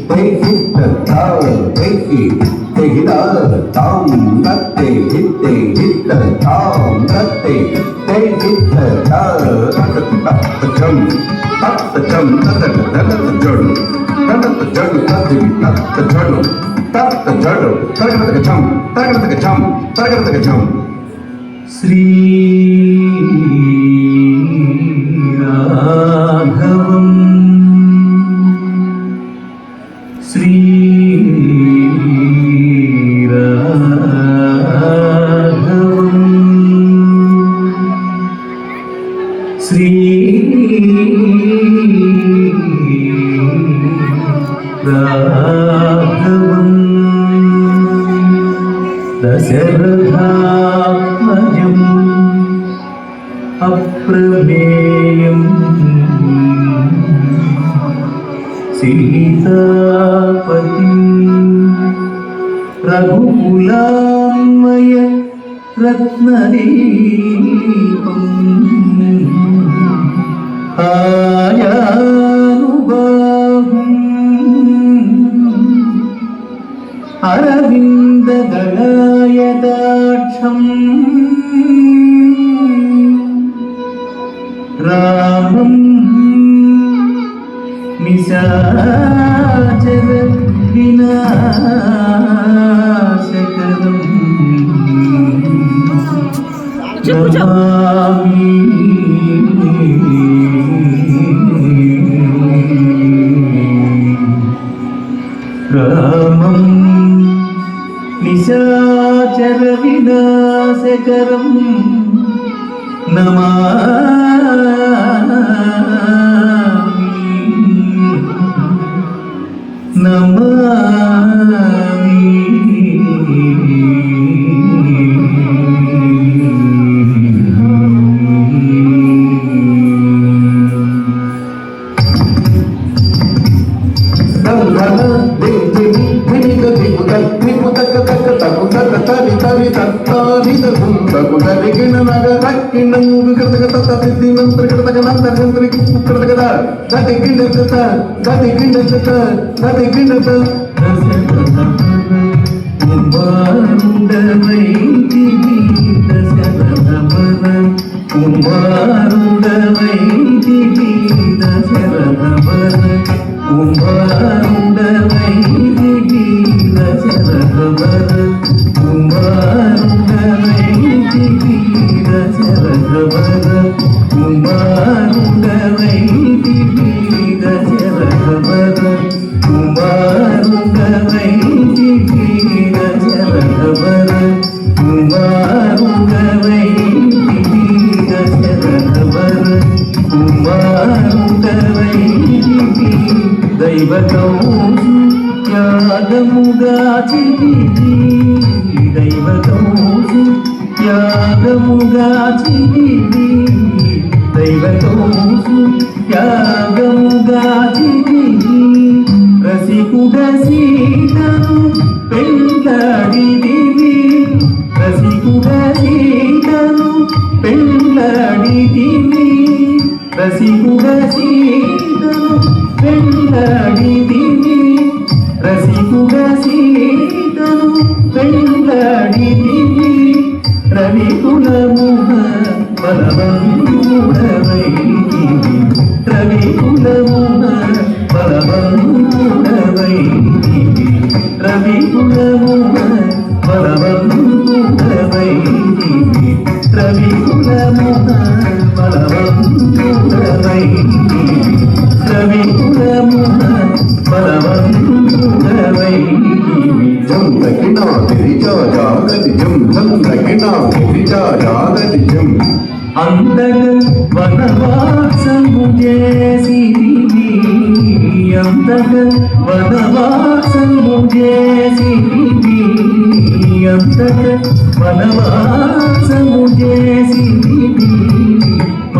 they hit the tar, they hit the tom, that they hit the tom, that they hit the tar, the drum, the drum, the journal, the journal, the journal, the journal, the jump, the jump. Shri రాఘవం శ్రీ రాఘవం శ్రీ రాఘవం దశరథాత్మజం అప్రమేయం సీతాపతి రఘుకులాన్వయ రత్నదీపం ఆయానుబాహుం అరవిందదళాయదాక్షం రామం నిశాచర వినాశకరం నమామి రామం నిశాచర వినాశకరం నమామి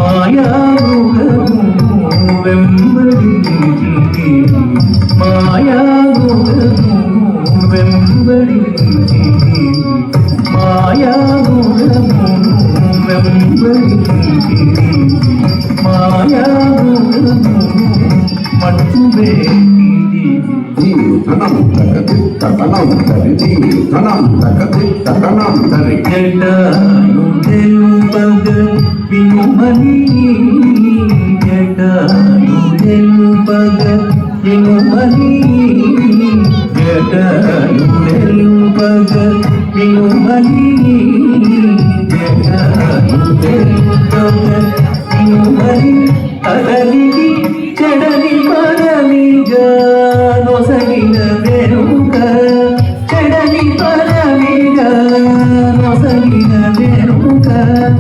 మాయా తనం తరి ధీమి తనం తగతి తనం తరి జటాయు తెలుపగ వినుమని జటాయు తెలుపగ వినుమని జటాయు తెలుపగ వినుమని జటాయు తెలుపగ వినుమని అదలికి చెడని పరమిగా నొసగిన వెనుక చెడని పరమిగా నొసగిన వెనుక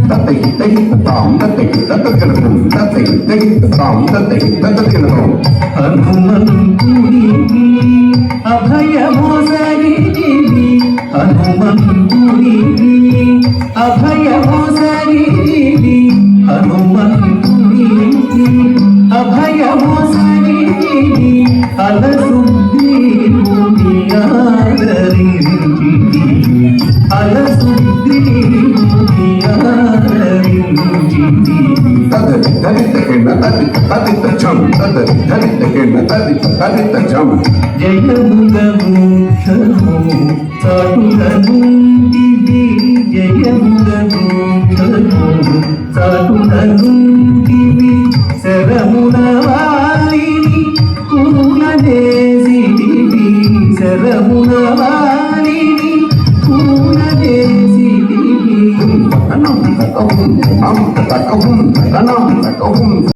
తతై తై తాం తతై తతకనకం తతై తై తాం తతై తతకనకం హనుమంతుడికి అభయమోసగిరివి హనుమంతుడికి అభయమోసగిరివి హనుమంతుడికి అభయమోసగిరివి అలసుగ్రీవుని ఆదరించితివి అలసుగ్రీవుని ఆదరించితివి తదరి ధరితకేన తది తదిత జం తదరి ధరితకేన తది తదిత జం జయముగ మోక్షము చాటులనుంటివి జయముగ మోక్షము చాటులనుంటివి శరమున వాలిని కూలదేశివి శరమున వాలిని కూలదేశివి తనం తకహుం తనం తకహుం తనం తకహుం